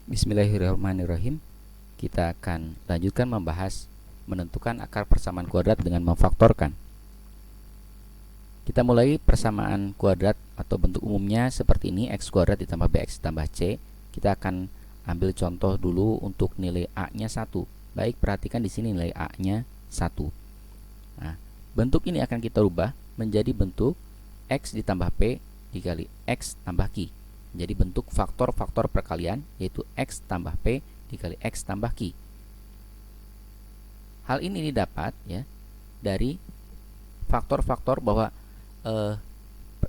Bismillahirrahmanirrahim. Kita akan lanjutkan membahas menentukan akar persamaan kuadrat dengan memfaktorkan. Kita mulai persamaan kuadrat atau bentuk umumnya seperti ini, x kuadrat ditambah bx ditambah c. Kita akan ambil contoh dulu untuk nilai a-nya 1. Baik, perhatikan di sini nilai a-nya 1. Nah, bentuk ini akan kita rubah menjadi bentuk x ditambah p dikali x tambah q. Jadi bentuk faktor-faktor perkalian, yaitu x tambah p dikali x tambah q. Hal ini didapat ya dari faktor-faktor bahwa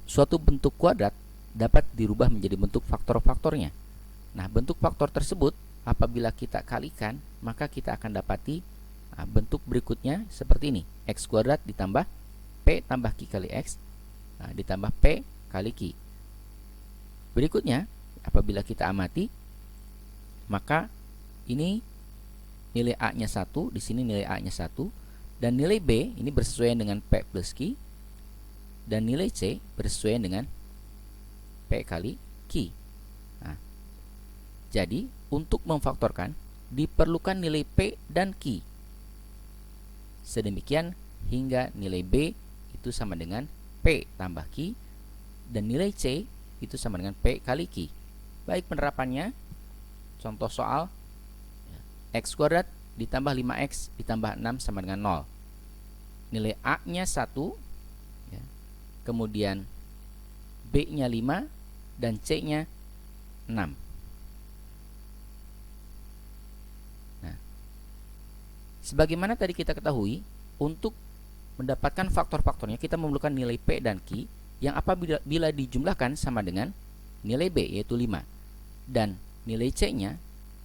suatu bentuk kuadrat dapat dirubah menjadi bentuk faktor-faktornya. Nah, bentuk faktor tersebut apabila kita kalikan, maka kita akan dapati bentuk berikutnya seperti ini. X kuadrat ditambah p tambah q kali x ditambah p kali q. Berikutnya, apabila kita amati, maka ini nilai a-nya 1, di sini nilai a-nya 1, dan nilai b ini bersesuaian dengan p plus q, dan nilai c bersesuaian dengan p kali q. Nah, jadi untuk memfaktorkan diperlukan nilai p dan q. Sedemikian hingga nilai b itu sama dengan p tambah q, dan nilai c itu sama dengan p kali q. Baik, penerapannya, contoh soal, x kuadrat ditambah 5x ditambah 6 sama dengan 0. Nilai a-nya 1, ya, kemudian b-nya 5, dan c-nya 6. Nah, sebagaimana tadi kita ketahui, untuk mendapatkan faktor-faktornya kita memerlukan nilai p dan q yang apabila dijumlahkan sama dengan nilai b, yaitu 5, dan nilai c-nya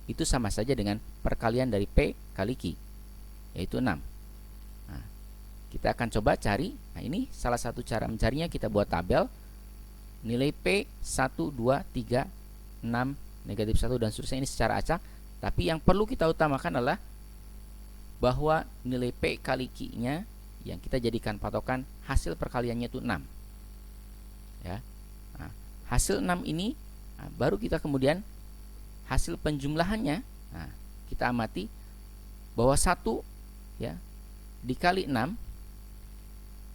itu sama saja dengan perkalian dari p kali q, yaitu 6. Nah, kita akan coba cari. Nah, ini salah satu cara mencarinya, kita buat tabel nilai p 1, 2, 3, 6, negatif 1, dan seterusnya, ini secara acak. Tapi yang perlu kita utamakan adalah bahwa nilai p kali q-nya yang kita jadikan patokan hasil perkaliannya itu 6. Ya. Nah, hasil 6 ini baru kita kemudian hasil penjumlahannya. Nah, kita amati bahwa 1 ya dikali 6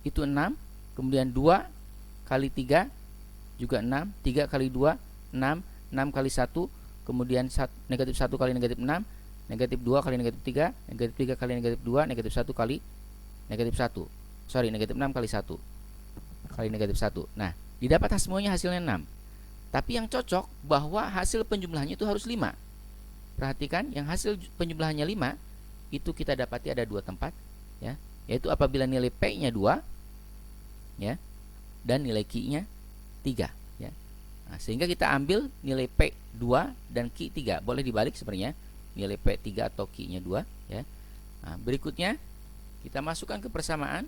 itu 6, kemudian 2 kali 3 juga 6, 3 kali 2 6, 6 kali 1, kemudian negatif 1 kali negatif 6, negatif 2 kali negatif 3, negatif 3 kali negatif 2, negatif 1 kali negatif 1. Negatif 6 kali 1 kali negatif 1. Nah, didapat semuanya hasilnya 6. Tapi yang cocok bahwa hasil penjumlahannya itu harus 5. Perhatikan, yang hasil penjumlahannya 5 itu kita dapati ada dua tempat, ya, yaitu apabila nilai p-nya 2, ya, dan nilai q-nya 3, ya. Nah, sehingga kita ambil nilai p 2 dan q 3. Boleh dibalik sebenarnya, nilai p 3 atau q-nya 2, ya. Nah, berikutnya kita masukkan ke persamaan,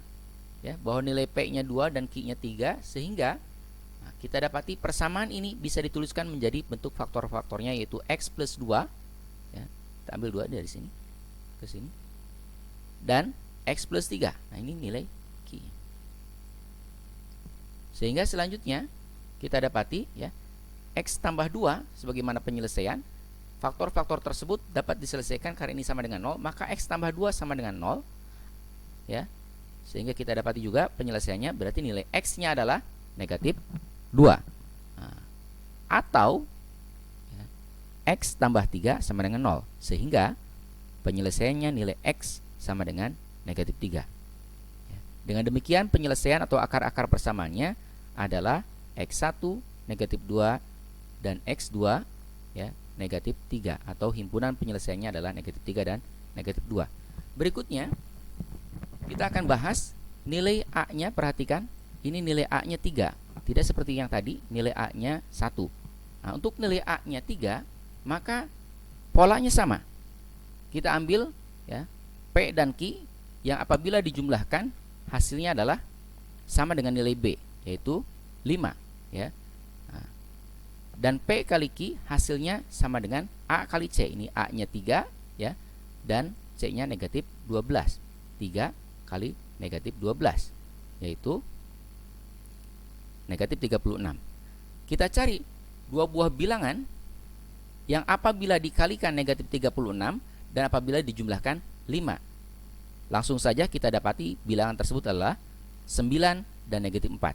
ya, bahwa nilai p-nya 2 dan q-nya 3, sehingga kita dapati persamaan ini bisa dituliskan menjadi bentuk faktor-faktornya, yaitu x plus 2, ya, kita ambil 2 dari sini ke sini, dan x plus 3. Nah, ini nilai q. Sehingga selanjutnya kita dapati, ya, x tambah 2 sebagaimana penyelesaian. Faktor-faktor tersebut dapat diselesaikan karena ini sama dengan 0, maka x tambah 2 sama dengan 0, ya. Sehingga kita dapati juga penyelesaiannya, berarti nilai x-nya adalah negatif 2. Nah, atau, ya, x tambah 3 sama dengan 0, sehingga penyelesaiannya nilai x sama dengan negatif 3. Ya. Dengan demikian penyelesaian atau akar-akar persamaannya adalah x1 negatif 2 dan x2, ya, negatif 3, atau himpunan penyelesaiannya adalah negatif 3 dan negatif 2. Berikutnya kita akan bahas nilai a-nya. Perhatikan, ini nilai a-nya 3. Tidak seperti yang tadi, nilai a-nya 1. Nah, untuk nilai a-nya 3, maka polanya sama. Kita ambil, ya, p dan q yang apabila dijumlahkan hasilnya adalah sama dengan nilai b, yaitu 5, ya. Nah, dan p kali q hasilnya sama dengan a kali c. Ini a-nya 3, ya, dan c-nya negatif 12. 3 kali negatif 12, yaitu negatif 36. Kita cari dua buah bilangan yang apabila dikalikan negatif 36 dan apabila dijumlahkan 5. Langsung saja kita dapati bilangan tersebut adalah 9 dan negatif 4.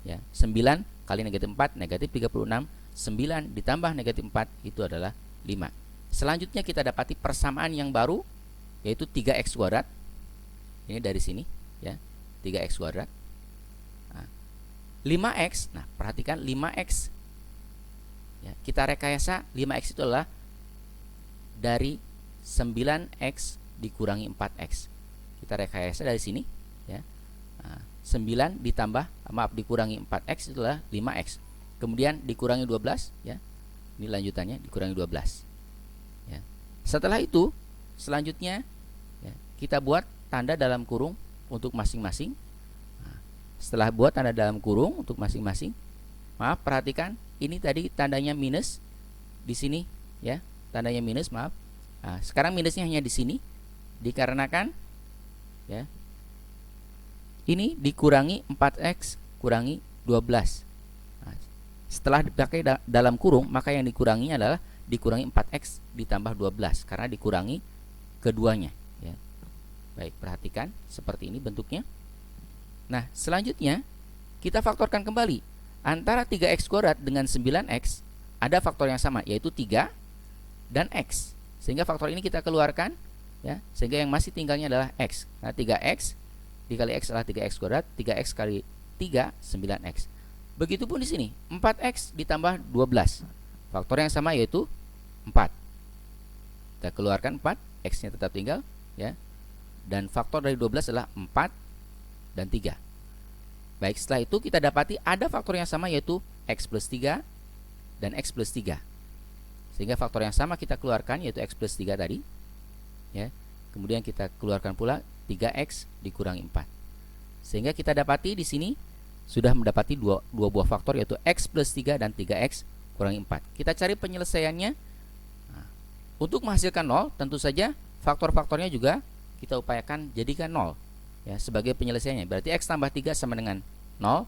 Ya, 9 kali negatif 4 negatif 36, 9 ditambah negatif 4 itu adalah 5. Selanjutnya kita dapati persamaan yang baru yaitu 3x kuadrat. Ini dari sini ya, 3x kuadrat. Nah, 5x. Nah, perhatikan 5x. Ya, kita rekayasa 5x itu adalah dari 9x dikurangi 4x. Kita rekayasa dari sini ya. Nah, 9 ditambah dikurangi 4x itu adalah 5x. Kemudian dikurangi 12 ya. Ini lanjutannya dikurangi 12. Ya. Setelah itu selanjutnya ya, kita buat tanda dalam kurung untuk masing-masing. Nah, setelah buat tanda dalam kurung untuk masing-masing, maaf perhatikan ini tadi tandanya minus di sini ya, tandanya minus maaf. Nah, sekarang minusnya hanya di sini dikarenakan ya ini dikurangi 4x kurangi 12. Nah, setelah dipakai dalam kurung maka yang dikurangi adalah dikurangi 4x ditambah 12 karena dikurangi keduanya ya. Baik, perhatikan seperti ini bentuknya. Nah, selanjutnya kita faktorkan kembali antara 3x kuadrat dengan 9x ada faktor yang sama yaitu 3 dan x. Sehingga faktor ini kita keluarkan ya, sehingga yang masih tinggalnya adalah x. Nah, 3x dikali x adalah 3x kuadrat, 3x kali 3 9x. Begitupun di sini 4x ditambah 12. Faktor yang sama yaitu 4. Kita keluarkan 4, x-nya tetap tinggal ya. Dan faktor dari 12 adalah 4 dan 3. Baik, setelah itu kita dapati ada faktor yang sama yaitu x plus 3 dan x plus 3. Sehingga faktor yang sama kita keluarkan yaitu x plus 3 tadi ya. Kemudian kita keluarkan pula 3x dikurangi 4. Sehingga kita dapati di sini sudah mendapati dua buah faktor yaitu x plus 3 dan 3x kurangi 4. Kita cari penyelesaiannya. Nah, untuk menghasilkan 0 tentu saja faktor-faktornya juga kita upayakan jadikan 0 ya, sebagai penyelesaiannya. Berarti x tambah 3 sama dengan 0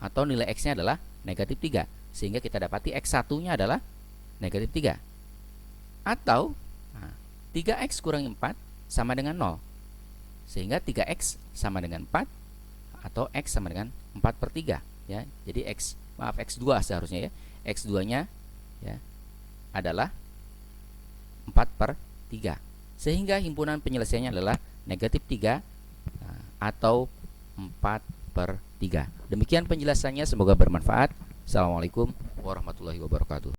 atau nilai x-nya adalah negatif 3. Sehingga kita dapati x1-nya adalah negatif 3. Atau 3x kurangi 4 sama dengan 0. Sehingga 3x sama dengan 4 atau x sama dengan 4/3 ya. Jadi x2 seharusnya ya. X2-nya ya adalah 4/3. Sehingga himpunan penyelesaiannya adalah negatif 3 atau 4/3. Demikian penjelasannya, semoga bermanfaat. Assalamualaikum warahmatullahi wabarakatuh.